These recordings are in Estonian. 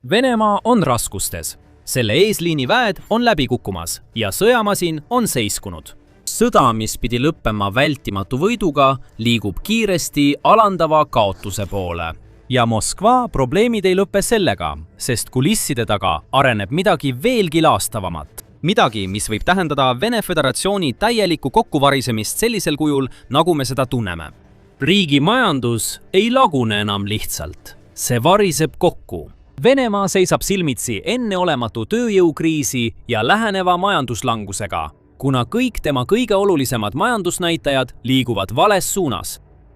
Venemaa on raskustes. Selle eesliini väed on läbi kukkumas ja sõjamasin on seiskunud. Sõda, mis pidi lõppema vältimatu võiduga, liigub kiiresti alandava kaotuse poole. Ja Moskva probleemid ei lõppe sellega, sest kulisside taga areneb midagi veelgi laastavamat. Midagi, mis võib tähendada Vene Föderatsiooni täielikku kokkuvarisemist sellisel kujul, nagu me seda tunneme. Riigi majandus ei lagune enam lihtsalt. See variseb kokku. Venemaa seisab silmitsi enneolematu tööjõukriisi ja läheneva majanduslangusega, kuna kõik tema kõige olulisemad majandusnäitajad liiguvad vales suunas.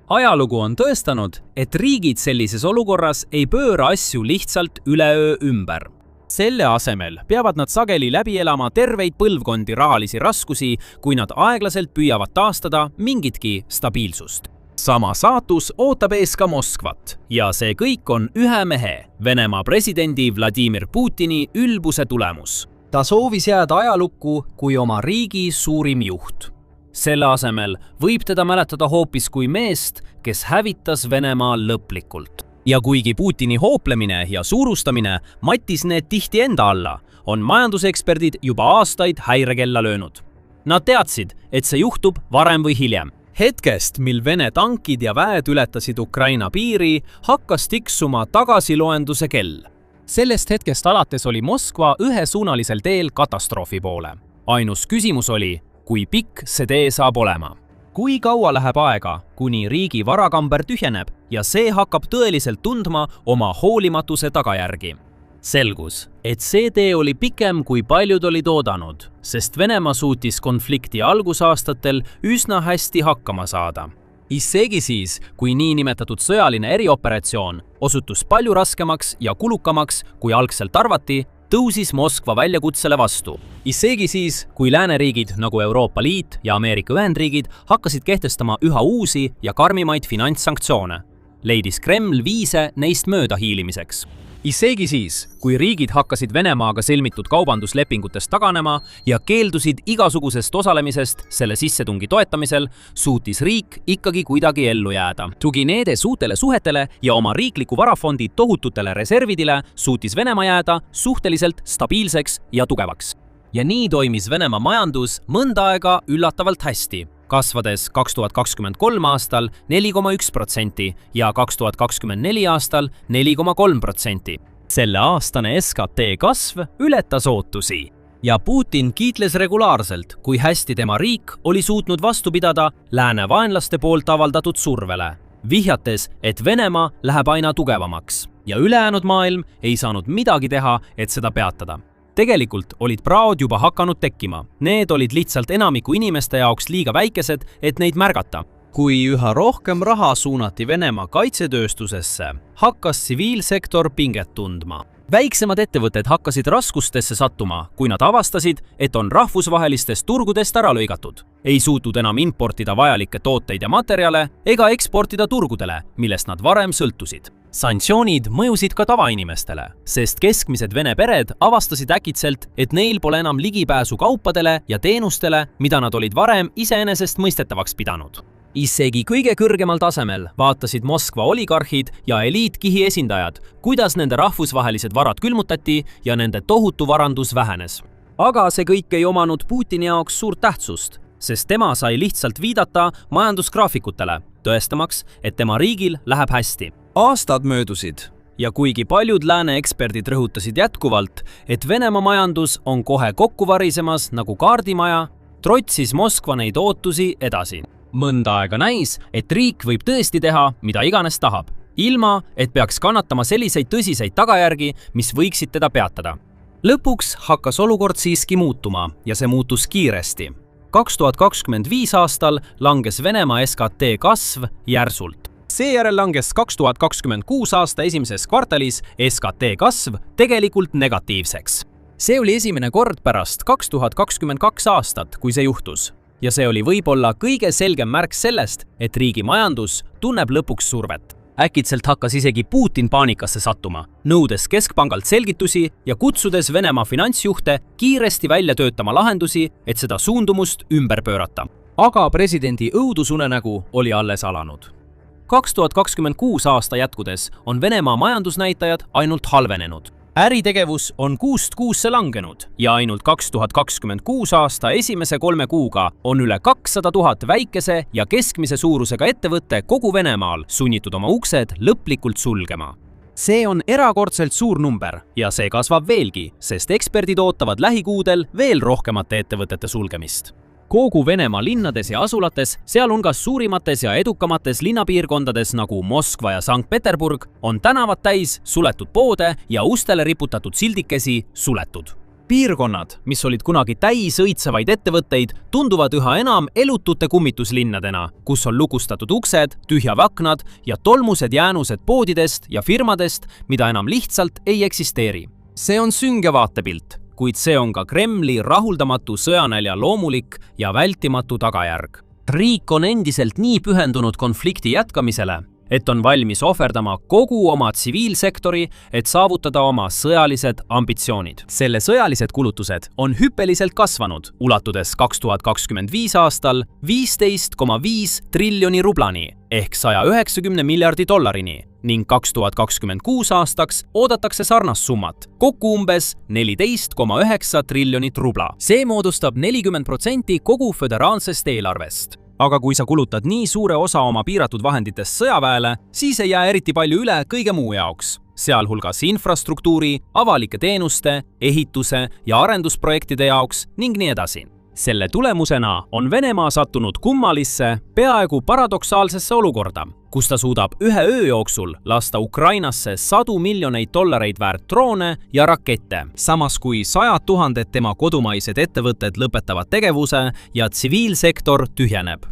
Ajalugu on tõestanud, et riigid sellises olukorras ei pööra asju lihtsalt üleöö ümber. Selle asemel peavad nad sageli läbi elama terveid põlvkondi rahalisi raskusi, kui nad aeglaselt püüavad taastada mingitki stabiilsust. Sama saatus ootab ees ka Moskvat ja see kõik on ühe mehe, Venemaa presidendi Vladimir Putini ülbuse tulemus. Ta soovis jääda ajalukku kui oma riigi suurim juht. Selle asemel võib teda mäletada hoopis kui meest, kes hävitas Venemaa lõplikult. Ja kuigi Putini hooplemine ja suurustamine mattis need tihti enda alla, on majanduseksperdid juba aastaid häirekella löönud. Nad teadsid, et see juhtub varem või hiljem. Hetkest, mil Vene tankid ja väed ületasid Ukraina piiri, hakkas tiksuma tagasiloenduse kell. Sellest hetkest alates oli Moskva ühesuunalisel teel katastroofi poole. Ainus küsimus oli, kui pikk see tee saab olema. Kui kaua läheb aega, kuni riigi varakamber tühjeneb ja see hakkab tõeliselt tundma oma hoolimatuse tagajärgi. Selgus, et see tee oli pikem, kui paljud olid oodanud, sest Venemaa suutis konflikti algusaastatel üsna hästi hakkama saada. Isegi siis, kui niinimetatud sõjaline erioperatsioon osutus palju raskemaks ja kulukamaks, kui algselt arvati, tõusis Moskva väljakutsele vastu. Isegi siis, kui lääneriigid nagu Euroopa Liit ja Ameerika Ühendriigid hakkasid kehtestama üha uusi ja karmimaid finantssanktsioone, leidis Kreml viise neist mööda hiilimiseks. Isegi siis, kui riigid hakkasid Venemaaga sõlmitud kaubanduslepingutest taganema ja keeldusid igasugusest osalemisest selle sissetungi toetamisel, suutis riik ikkagi kuidagi ellu jääda. Tuginedes uutele suhetele ja oma riikliku varafondi tohututele reservidile, suutis Venemaa jääda suhteliselt stabiilseks ja tugevaks. Ja nii toimis Venemaa majandus mõnda aega üllatavalt hästi, kasvades 2023 aastal 4,1% ja 2024 aastal 4,3%. Selle aastane SKT kasv ületas ootusi ja Putin kiitles regulaarselt, kui hästi tema riik oli suutnud vastu pidada lääne vaenlaste poolt avaldatud survele, vihjates, et Venemaa läheb aina tugevamaks ja ülejäänud maailm ei saanud midagi teha, et seda peatada. Tegelikult olid praod juba hakanud tekkima. Need olid lihtsalt enamiku inimeste jaoks liiga väikesed, et neid märgata. Kui üha rohkem raha suunati Venemaa kaitsetööstusesse, hakkas tsiviilsektor pinget tundma. Väiksemad ettevõtted hakkasid raskustesse sattuma, kui nad avastasid, et on rahvusvahelistest turgudest ära lõigatud. Ei suutnud enam importida vajalikke tooteid ja materjale ega eksportida turgudele, millest nad varem sõltusid. Sanktsioonid mõjusid ka tavainimestele, sest keskmised Vene pered avastasid äkitselt, et neil pole enam ligipääsu kaupadele ja teenustele, mida nad olid varem iseenesest mõistetavaks pidanud. Isegi kõige kõrgemal tasemel vaatasid Moskva oligarhid ja eliitkihi esindajad, kuidas nende rahvusvahelised varad külmutati ja nende tohutu varandus vähenes. Aga see kõik ei omanud Putini jaoks suurt tähtsust, sest tema sai lihtsalt viidata majandusgraafikutele, tõestamaks, et tema riigil läheb hästi. Aastad möödusid ja kuigi paljud lääne eksperdid rõhutasid jätkuvalt, et Venemaa majandus on kohe kokku varisemas nagu kaardimaja, trotsis Moskva neid ootusi edasi. Mõnda aega näis, et riik võib tõesti teha, mida iganes tahab, ilma et peaks kannatama selliseid tõsiseid tagajärgi, mis võiksid teda peatada. Lõpuks hakkas olukord siiski muutuma ja see muutus kiiresti. 2025 aastal langes Venemaa SKT kasv järsult. Seejärel langes 2026 aasta esimeses kvartalis SKT kasv tegelikult negatiivseks. See oli esimene kord pärast 2022 aastat, kui see juhtus. Ja see oli võib-olla kõige selgem märk sellest, et riigi majandus tunneb lõpuks survet. Äkitselt hakkas isegi Putin paanikasse sattuma, nõudes keskpangalt selgitusi ja kutsudes Venemaa finantsjuhte kiiresti välja töötama lahendusi, et seda suundumust ümber pöörata. Aga presidendi õudusunenägu oli alles alanud. 2026 aasta jätkudes on Venemaa majandusnäitajad ainult halvenenud. äritegevus on kuust kuusse langenud ja ainult 2026 aasta esimese 3 kuuga on üle 200 000 väikese ja keskmise suurusega ettevõtte kogu Venemaal sunnitud oma uksed lõplikult sulgema. See on erakordselt suur number ja see kasvab veelgi, sest eksperdid ootavad lähikuudel veel rohkemate ettevõtete sulgemist. Kogu Venemaa linnades ja asulates, sealhulgas suurimates ja edukamates linnapiirkondades nagu Moskva ja Sankt-Peterburg, on tänavad täis suletud poode ja ustele riputatud sildikesi suletud. Piirkonnad, mis olid kunagi täis õitsevaid ettevõtteid, tunduvad üha enam elutute kummituslinnadena, kus on lukustatud uksed, tühjad aknad ja tolmused jäänused poodidest ja firmadest, mida enam lihtsalt ei eksisteeri. See on sünge vaatepilt, kuid see on ka Kremli rahuldamatu sõjanälja loomulik ja vältimatu tagajärg. Riik on endiselt nii pühendunud konflikti jätkamisele, et on valmis ohverdama kogu oma tsiviilsektori, et saavutada oma sõjalised ambitsioonid. Selle sõjalised kulutused on hüppeliselt kasvanud, ulatudes 2025 aastal 15,5 triljoni rublani ehk 190 miljardi dollarini ning 2026 aastaks oodatakse sarnast summat, kokku umbes 14,9 triljonit rubla. See moodustab 40% kogu föderaalsest eelarvest. Aga kui sa kulutad nii suure osa oma piiratud vahenditest sõjaväele, siis ei jää eriti palju üle kõige muu jaoks, sealhulgas infrastruktuuri, avalike teenuste, ehituse ja arendusprojektide jaoks ning nii edasi. Selle tulemusena on Venemaa sattunud kummalisse, peaaegu paradoksaalsesse olukorda, kus ta suudab ühe öö jooksul lasta Ukrainasse $100 miljoneid väärt droone ja rakette, samas kui 100 000 tema kodumaised ettevõtted lõpetavad tegevuse ja tsiviilsektor tühjeneb.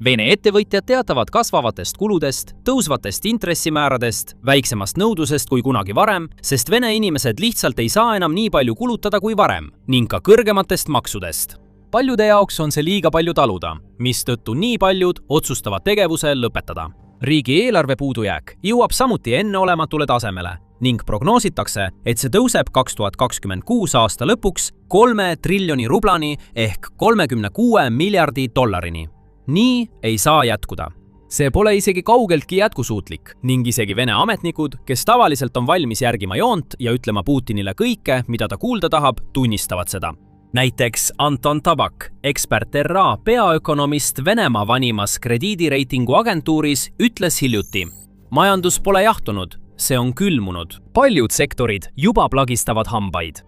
Vene ettevõtjad teatavad kasvavatest kuludest, tõusvatest intressimääradest, väiksemast nõudlusest kui kunagi varem, sest Vene inimesed lihtsalt ei saa enam nii palju kulutada kui varem ning ka kõrgematest maksudest. Paljude jaoks on see liiga palju taluda, mistõttu nii paljud otsustavad tegevuse lõpetada. Riigi eelarve puudujääk jõuab samuti enneolematule tasemele ning prognoositakse, et see tõuseb 2026 aasta lõpuks 3 triljoni rublani ehk 36 miljardi dollarini. Nii ei saa jätkuda. See pole isegi kaugeltki jätkusuutlik ning isegi Vene ametnikud, kes tavaliselt on valmis järgima joont ja ütlema Putinile kõike, mida ta kuulda tahab, tunnistavad seda. Näiteks Anton Tabak, ekspert RA peaökonomist Venemaa vanimas krediidireitingu agentuuris, ütles hiljuti: majandus pole jahtunud, see on külmunud. Paljud sektorid juba plagistavad hambaid.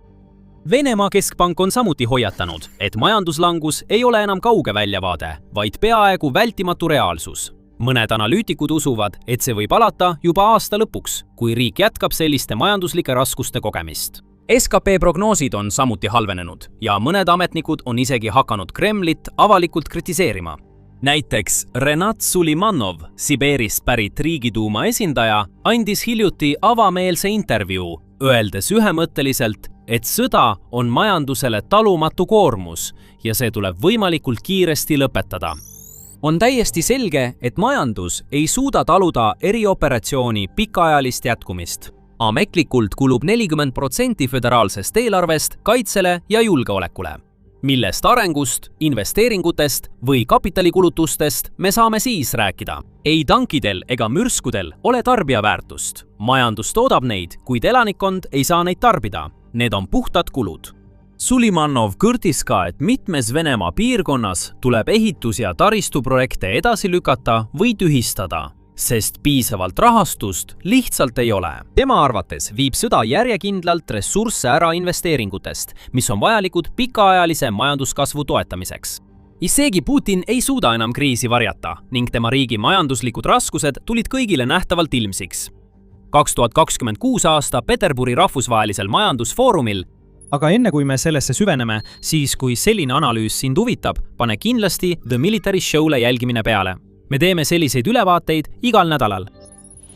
Venemaa keskpank on samuti hoiatanud, et majanduslangus ei ole enam kauge väljavaade, vaid peaaegu vältimatu reaalsus. Mõned analüütikud usuvad, et see võib alata juba aasta lõpuks, kui riik jätkab selliste majanduslike raskuste kogemist. SKP prognoosid on samuti halvenenud ja mõned ametnikud on isegi hakanud Kremlit avalikult kritiseerima. Näiteks Renat Sulimanov, Siberist pärit Riigiduuma esindaja, andis hiljuti avameelse intervjuu, öeldes ühemõtteliselt, et sõda on majandusele talumatu koormus ja see tuleb võimalikult kiiresti lõpetada. On täiesti selge, et majandus ei suuda taluda erioperatsiooni pikaajalist jätkumist. Ametlikult kulub 40% föderaalsest eelarvest kaitsele ja julgeolekule. Millest arengust, investeeringutest või kapitalikulutustest me saame siis rääkida? Ei tankidel ega mürskudel ole tarbijaväärtust. Majandus toodab neid, kuid elanikkond ei saa neid tarbida. Need on puhtad kulud. Sulimanov kõrtis ka, et mitmes Venemaa piirkonnas tuleb ehitus- ja taristuprojekte edasi lükata või tühistada, sest piisavalt rahastust lihtsalt ei ole. Tema arvates viib sõda järjekindlalt ressursse ära investeeringutest, mis on vajalikud pikaajalise majanduskasvu toetamiseks. Isegi Putin ei suuda enam kriisi varjata ning tema riigi majanduslikud raskused tulid kõigile nähtavalt ilmsiks. 2026 aasta Peterburi rahvusvahelisel majandusfoorumil. Aga enne kui me sellesse süveneme, siis kui selline analüüs sind huvitab, pane kindlasti The Military Show'le jälgimine peale. Me teeme selliseid ülevaateid igal nädalal.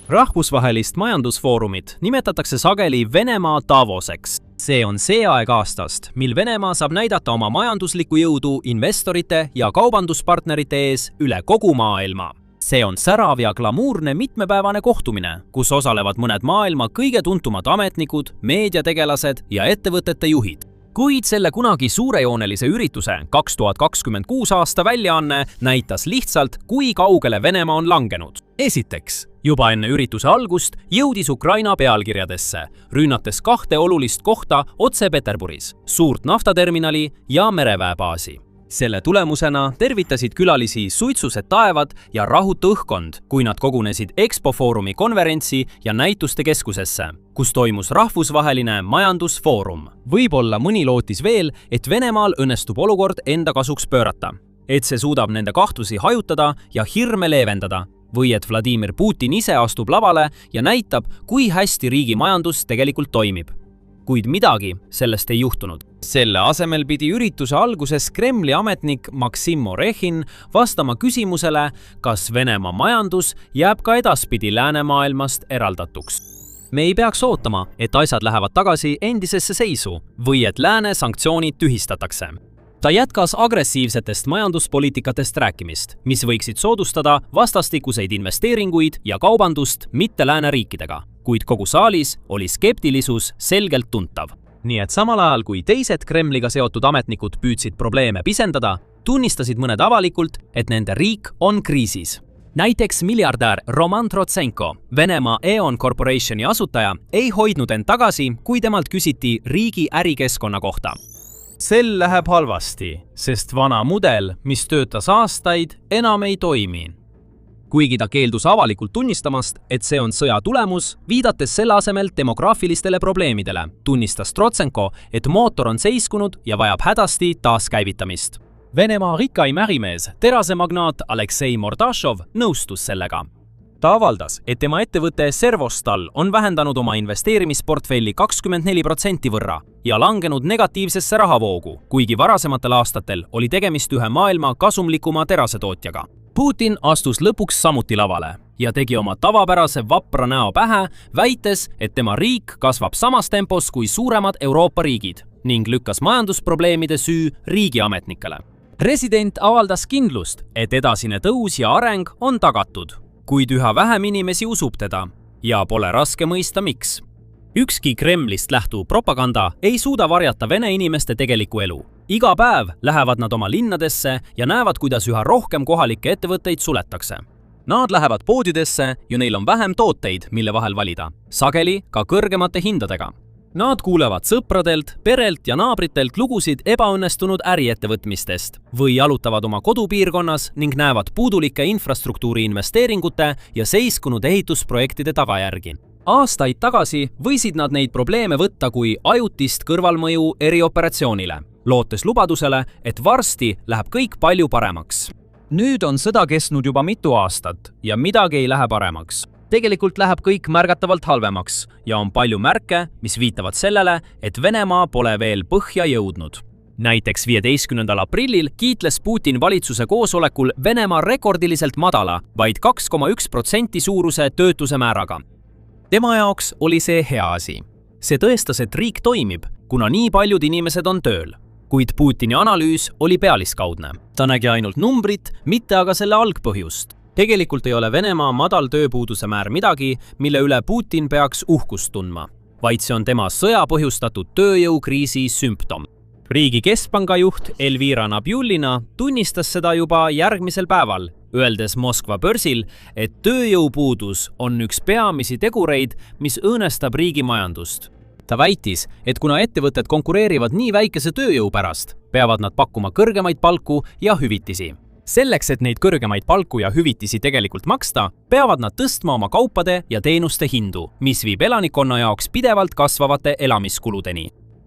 Rahvusvahelist majandusfoorumit nimetatakse sageli Venemaa Davoseks. See on see aeg aastast, mil Venemaa saab näidata oma majanduslikku jõudu investorite ja kaubanduspartnerite ees üle kogu maailma. See on särav ja glamuurne mitmepäevane kohtumine, kus osalevad mõned maailma kõige tuntumad ametnikud, meediategelased ja ettevõtete juhid. Kuid selle kunagi suurejoonelise ürituse 2026 aasta väljaanne näitas lihtsalt, kui kaugele Venemaa on langenud. Esiteks, juba enne ürituse algust jõudis Ukraina pealkirjadesse, rünnates 2 olulist kohta otse Peterburis, suurt naftaterminali ja mereväebaasi. Selle tulemusena tervitasid külalisi suitsused taevad ja rahutu õhkkond, kui nad kogunesid Expo Foorumi konverentsi ja näituste keskusesse, kus toimus rahvusvaheline majandusfoorum. Võib-olla mõni lootis veel, et Venemaal õnnestub olukord enda kasuks pöörata, et see suudab nende kahtlusi hajutada ja hirme leevendada, või et Vladimir Putin ise astub lavale ja näitab, kui hästi riigi majandus tegelikult toimib. Kuid midagi sellest ei juhtunud. Selle asemel pidi ürituse alguses Kremli ametnik Maksim Orehin vastama küsimusele, kas Venemaa majandus jääb ka edaspidi läänemaailmast eraldatuks. Me ei peaks ootama, et asjad lähevad tagasi endisesse seisu või et lääne sanktsioonid tühistatakse. Ta jätkas agressiivsetest majanduspoliitikatest rääkimist, mis võiksid soodustada vastastikuseid investeeringuid ja kaubandust mitte lääneriikidega, kuid kogu saalis oli skeptilisus selgelt tuntav. Nii et samal ajal, kui teised Kremliga seotud ametnikud püüdsid probleeme pisendada, tunnistasid mõned avalikult, et nende riik on kriisis. Näiteks miljardär Roman Trotsenko, Venemaa E.ON Corporationi asutaja, ei hoidnud end tagasi, kui temalt küsiti riigi ärikeskkonna kohta. Sel läheb halvasti, sest vana mudel, mis töötas aastaid, enam ei toimi. Kuigi ta keeldus avalikult tunnistamast, et see on sõja tulemus, viidates selle asemel demograafilistele probleemidele, tunnistas Trotsenko, et mootor on seiskunud ja vajab hädasti taaskäivitamist. Venemaa rikkaim ärimees, terasemagnaat Aleksei Mordašov nõustus sellega. Ta avaldas, et tema ettevõte Servostal on vähendanud oma investeerimisportfelli 24% võrra ja langenud negatiivsesse rahavoogu, kuigi varasematel aastatel oli tegemist ühe maailma kasumlikuma terasetootjaga. Putin astus lõpuks samuti lavale ja tegi oma tavapärase vapra näo pähe, väites, et tema riik kasvab samas tempos kui suuremad Euroopa riigid ning lükkas majandusprobleemide süü riigiametnikele. President avaldas kindlust, et edasine tõus ja areng on tagatud, kuid üha vähem inimesi usub teda ja pole raske mõista, miks. Ükski Kremlist lähtuv propaganda ei suuda varjata vene inimeste tegelikku elu. Iga päev lähevad nad oma linnadesse ja näevad, kuidas üha rohkem kohalikke ettevõtteid suletakse. Nad lähevad poodidesse ja neil on vähem tooteid, mille vahel valida, sageli ka kõrgemate hindadega. Nad kuulevad sõpradelt, perelt ja naabritelt lugusid ebaõnnestunud äriettevõtmistest või jalutavad oma kodupiirkonnas ning näevad puudulike infrastruktuuri investeeringute ja seiskunud ehitusprojektide tagajärgi. Aastaid tagasi võisid nad neid probleeme võtta kui ajutist kõrvalmõju erioperatsioonile, lootes lubadusele, et varsti läheb kõik palju paremaks. Nüüd on sõda kestnud juba mitu aastat ja midagi ei lähe paremaks. Tegelikult läheb kõik märgatavalt halvemaks ja on palju märke, mis viitavad sellele, et Venemaa pole veel põhja jõudnud. Näiteks 15. aprillil kiitles Putin valitsuse koosolekul Venemaa rekordiliselt madala, vaid 2,1% suuruse töötuse määraga. Tema jaoks oli see hea asi. See tõestas, et riik toimib, kuna nii paljud inimesed on tööl. Kuid Putini analüüs oli pealiskaudne. Ta nägi ainult numbrit, mitte aga selle algpõhjust. Tegelikult ei ole Venemaa madal tööpuuduse määr midagi, mille üle Putin peaks uhkust tundma, vaid see on tema sõja põhjustatud tööjõukriisi sümptom. Riigi keskpanga juht Elvira Nabiullina tunnistas seda juba järgmisel päeval, öeldes Moskva börsil, et tööjõupuudus on üks peamisi tegureid, mis õõnestab riigi majandust. Ta väitis, et kuna ettevõtted konkureerivad nii väikese tööjõu pärast, peavad nad pakkuma kõrgemaid palku ja hüvitisi. Selleks, et neid kõrgemaid palku ja hüvitisi tegelikult maksta, peavad nad tõstma oma kaupade ja teenuste hindu, mis viib elanikkonna jaoks pidevalt kasvavate elamiskuludeni.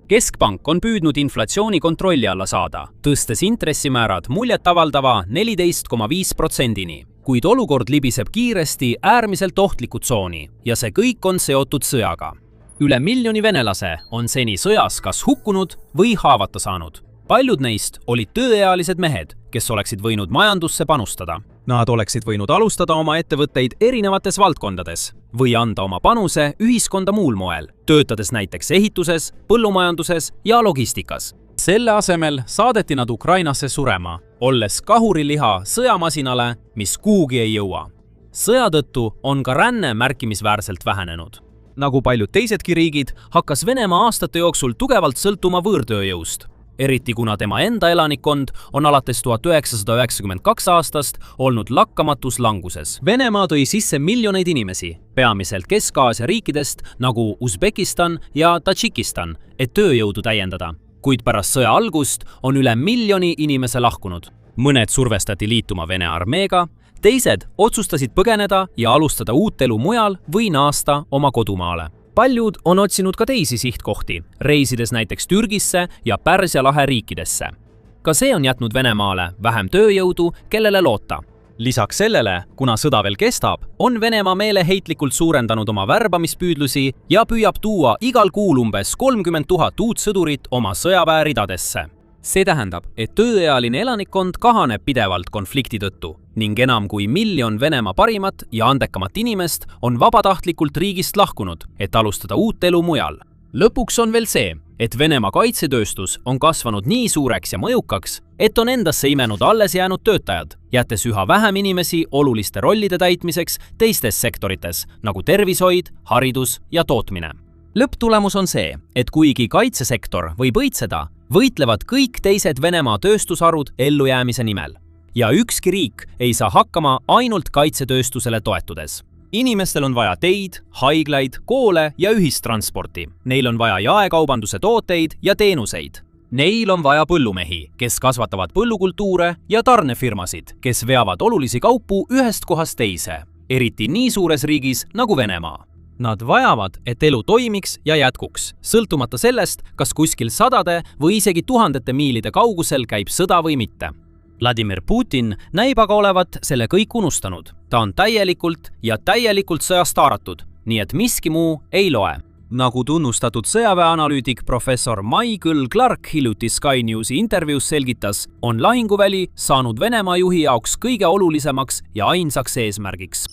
Keskpank on püüdnud inflatsiooni kontrolli alla saada, tõstes intressimäärad muljetavaldava 14,5%-ni, kuid olukord libiseb kiiresti äärmiselt ohtliku tsooni ja see kõik on seotud sõjaga. Üle miljoni venelase on seni sõjas kas hukkunud või haavata saanud. Paljud neist olid tööealised mehed, kes oleksid võinud majandusse panustada. Nad oleksid võinud alustada oma ettevõtteid erinevates valdkondades või anda oma panuse ühiskonda muul moel, töötades näiteks ehituses, põllumajanduses ja logistikas. Selle asemel saadeti nad Ukrainasse surema, olles kahuriliha sõjamasinale, mis kuhugi ei jõua. Sõja tõttu on ka ränne märkimisväärselt vähenenud. Nagu paljud teisedki riigid, hakkas Venemaa aastate jooksul tugevalt sõltuma võõrtööjõust. eriti kuna tema enda elanikkond on alates 1992 aastast olnud lakkamatus languses. Venemaa tõi sisse miljoneid inimesi, peamiselt Kesk-Aasia riikidest nagu Usbekistan ja Tadžikistan, et tööjõudu täiendada. Kuid pärast sõja algust on üle miljoni inimese lahkunud. Mõned survestati liituma Vene armeega, teised otsustasid põgeneda ja alustada uut elu mujal või naasta oma kodumaale. Paljud on otsinud ka teisi sihtkohti, reisides näiteks Türgisse ja Pärsia lahe riikidesse. Ka see on jätnud Venemaale vähem tööjõudu, kellele loota. Lisaks sellele, kuna sõda veel kestab, on Venemaa meeleheitlikult suurendanud oma värbamispüüdlusi ja püüab tuua igal kuul umbes 30 000 uut sõdurit oma sõjaväe ridadesse. See tähendab, et tööealine elanikkond kahaneb pidevalt konflikti tõttu ning enam kui 1 miljon Venemaa parimat ja andekamat inimest on vabatahtlikult riigist lahkunud, et alustada uut elu mujal. Lõpuks on veel see, et Venemaa kaitsetööstus on kasvanud nii suureks ja mõjukaks, et on endasse imenud alles jäänud töötajad, jättes üha vähem inimesi oluliste rollide täitmiseks teistes sektorites, nagu tervishoid, haridus ja tootmine. Lõpptulemus on see, et kuigi kaitsesektor võib õitseda, võitlevad kõik teised Venemaa tööstusharud ellujäämise nimel. Ja ükski riik ei saa hakkama ainult kaitsetööstusele toetudes. Inimestel on vaja teid, haiglaid, koole ja ühistransporti. Neil on vaja jaekaubanduse tooteid ja teenuseid. Neil on vaja põllumehi, kes kasvatavad põllukultuure ja tarnefirmasid, kes veavad olulisi kaupu ühest kohast teise, eriti nii suures riigis nagu Venemaa. Nad vajavad, et elu toimiks ja jätkuks, sõltumata sellest, kas kuskil sadade või isegi tuhandete miilide kaugusel käib sõda või mitte. Vladimir Putin näib aga olevat selle kõik unustanud. Ta on täielikult sõjast haaratud, nii et miski muu ei loe. Nagu tunnustatud sõjaväeanalüütik professor Michael Clark hiljuti Sky Newsi intervjuus selgitas, on lahinguväli saanud Venemaa juhi jaoks kõige olulisemaks ja ainsaks eesmärgiks.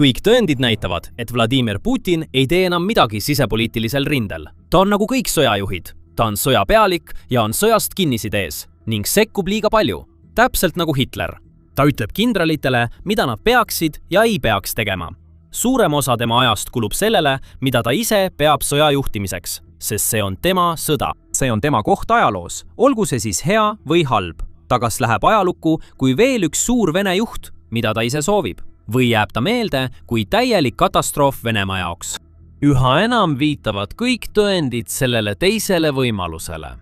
Kõik tõendid näitavad, et Vladimir Putin ei tee enam midagi sisepoliitilisel rindel. Ta on nagu kõik sõjajuhid. Ta on sõjapealik ja on sõjast kinnisidees ning sekkub liiga palju, täpselt nagu Hitler. Ta ütleb kindralitele, mida nad peaksid ja ei peaks tegema. Suurem osa tema ajast kulub sellele, mida ta ise peab sõja juhtimiseks, sest see on tema sõda. See on tema koht ajaloos, olgu see siis hea või halb. Ta kas läheb ajalukku kui veel üks suur Vene juht, mida ta ise soovib, või jääb ta meelde kui täielik katastroof Venemaa jaoks. Üha enam viitavad kõik tõendid sellele teisele võimalusele.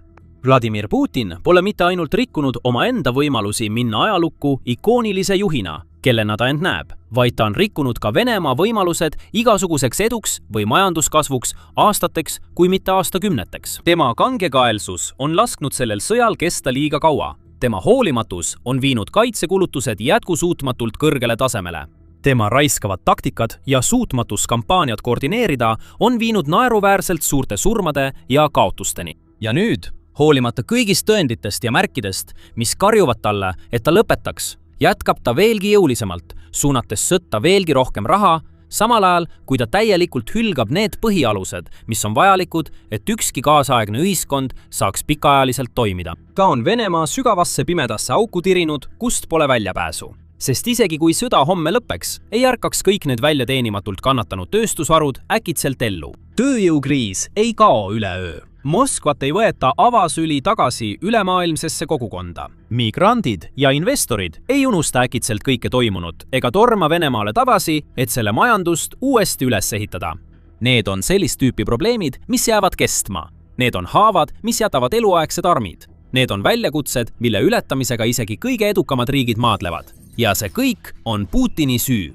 Vladimir Putin pole mitte ainult rikkunud omaenda võimalusi minna ajalukku ikoonilise juhina, kellena ta end näeb, vaid ta on rikkunud ka Venemaa võimalused igasuguseks eduks või majanduskasvuks aastateks kui mitte aastakümneteks. Tema kangekaelsus on lasknud sellel sõjal kesta liiga kaua. Tema hoolimatus on viinud kaitsekulutused jätkusuutmatult kõrgele tasemele. Tema raiskavad taktikad ja suutmatus kampaaniat koordineerida on viinud naeruväärselt suurte surmade ja kaotusteni. Ja nüüd, hoolimata kõigist tõenditest ja märkidest, mis karjuvad talle, et ta lõpetaks, jätkab ta veelgi jõulisemalt, suunates sõtta veelgi rohkem raha, samal ajal, kui ta täielikult hülgab need põhialused, mis on vajalikud, et ükski kaasaegne ühiskond saaks pikaajaliselt toimida. Ta on Venemaa sügavasse pimedasse auku tirinud, kust pole väljapääsu. Sest isegi kui sõda homme lõpeks, ei ärkaks kõik need väljateenimatult kannatanud tööstusharud äkitselt ellu. Tööjõukriis ei kao üleöö. Moskvat ei võeta avasüli tagasi ülemaailmsesse kogukonda. Migrandid ja investorid ei unusta äkitselt kõike toimunut ega torma Venemaale tagasi, et selle majandust uuesti üles ehitada. Need on sellist tüüpi probleemid, mis jäävad kestma. Need on haavad, mis jätavad eluaegsed armid. Need on väljakutsed, mille ületamisega isegi kõige edukamad riigid maadlevad. Ja see kõik on Putini süü.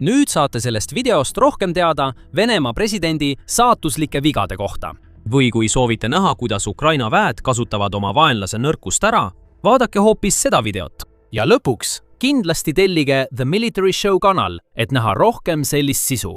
Nüüd saate sellest videost rohkem teada Venemaa presidendi saatuslike vigade kohta. Või kui soovite näha, kuidas Ukraina väed kasutavad oma vaenlase nõrkust ära, vaadake hoopis seda videot. Ja lõpuks kindlasti tellige The Military Show kanal, et näha rohkem sellist sisu.